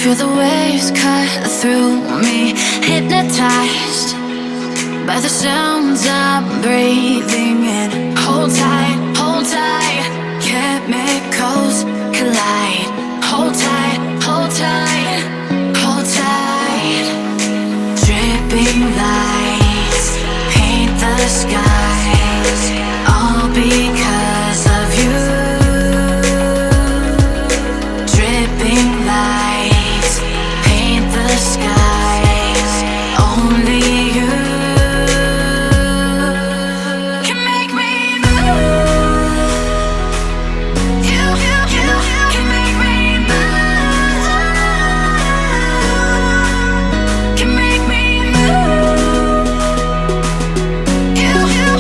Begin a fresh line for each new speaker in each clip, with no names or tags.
Feel the waves cut through me, hypnotized by the sounds I'm breathing in. Hold tight, chemicals collide. Hold tight, hold tight, hold tight. Dripping lights paint the skies, all because of you. Dripping lights paint the skies, only you can make me move. You can make me move. Can make me move. You can make me move.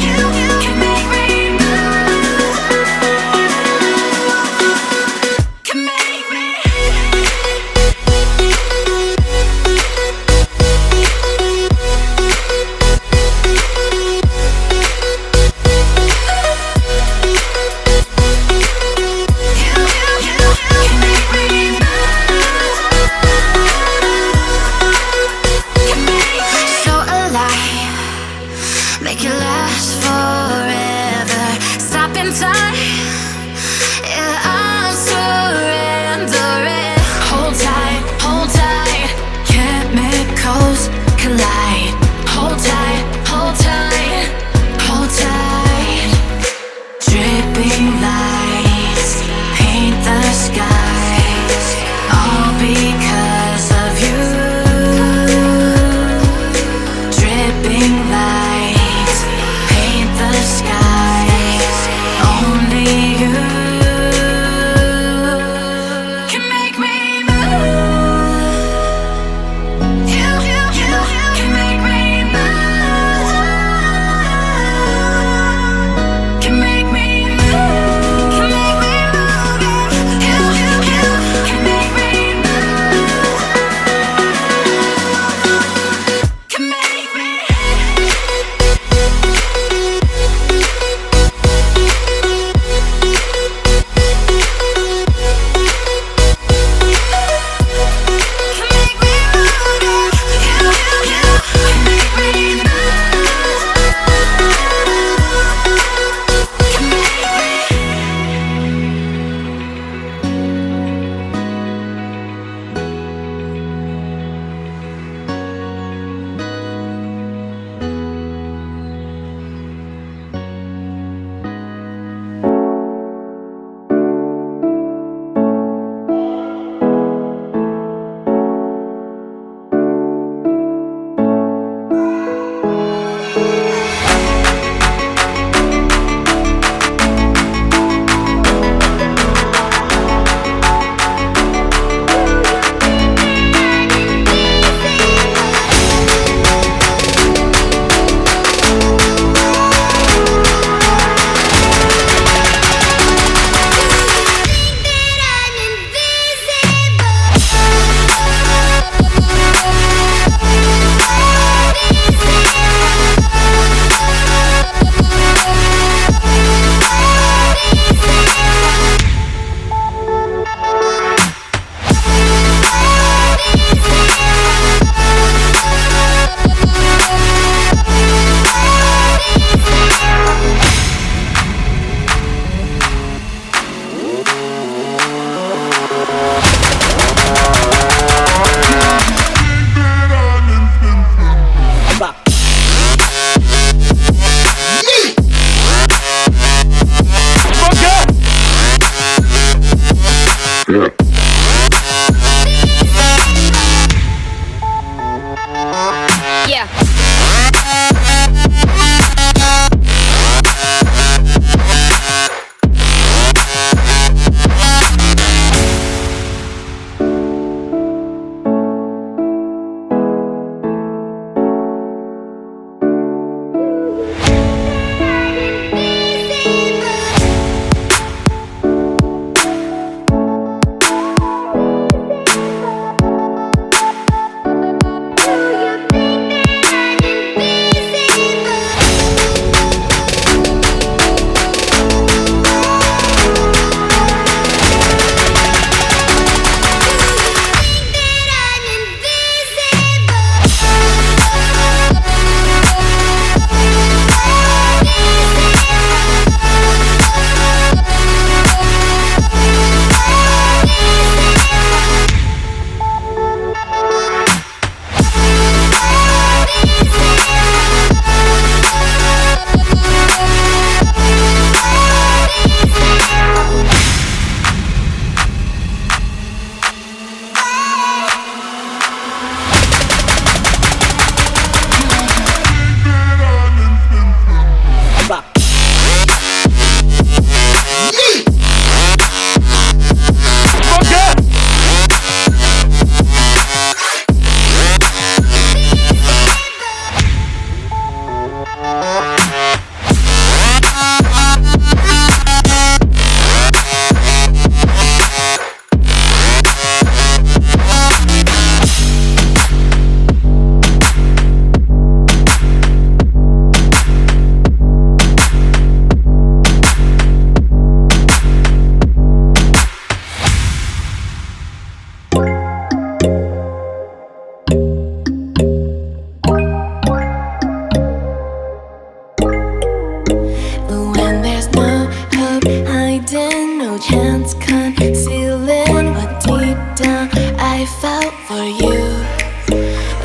felt for you.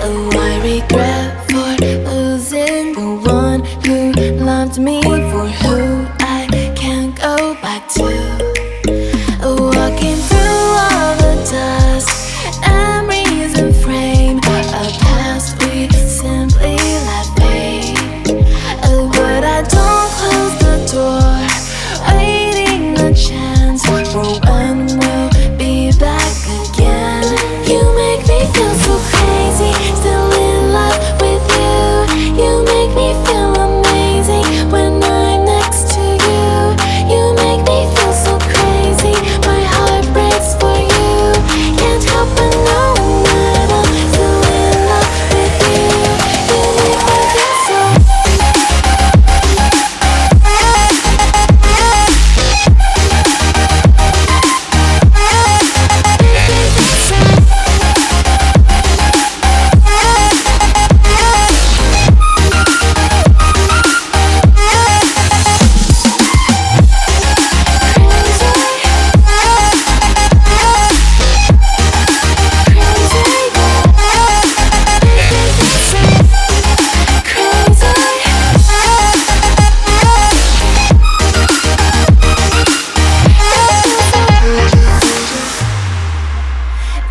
Oh, I regret for losing the one who loved me, for who I can't go back to. Walking through all the dust, memories and frame, a past we simply let fade. But I don't close the door, waiting a chance for when we'll be back again. You make me feel so crazy, still in love with you. You make me feel amazing when I'm next to you. You make me feel so crazy, my heart breaks for you. Can't help but knowing that I'm still in love with you. You make me feel so.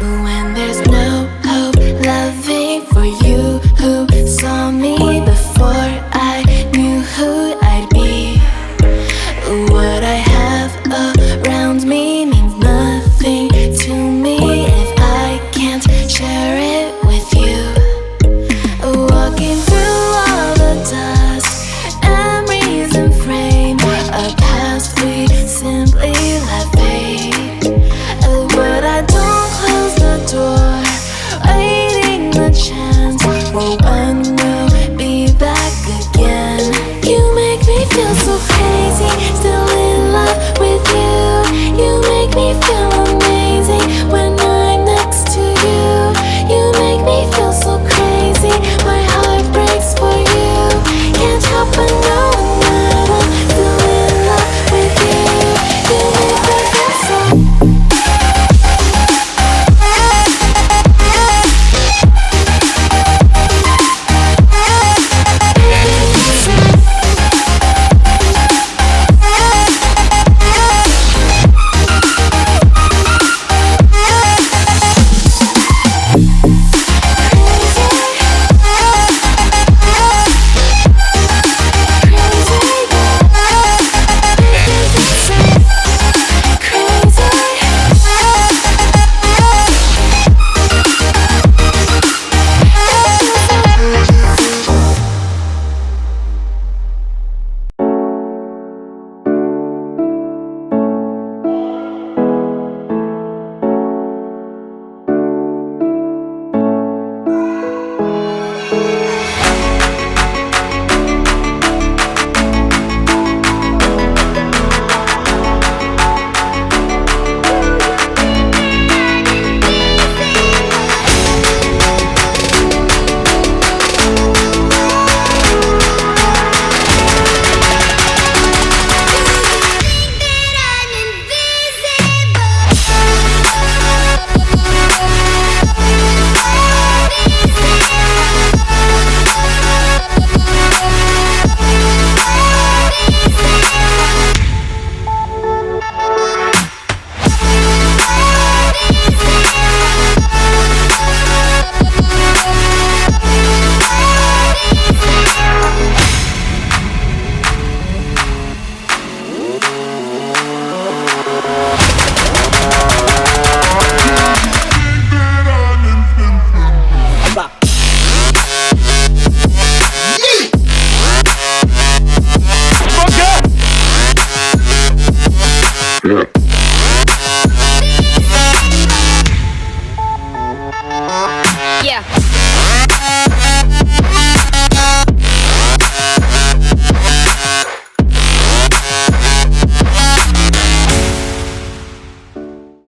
When there's no hope, loving for you who saw me before I knew who I'd be. What I have around me means nothing to me if I can't share it with you. Walking through all the dust, memories and frame, a past we simply let fade. But I don't close the door, waiting the chance for when we'll be back again. You make me feel so crazy, still in love with you. You make me feel amazing when I'm next to you. You make me feel so crazy, my heart breaks for you. Can't help but knowing that I'm still in love with you. You make me feel so.
Yeah.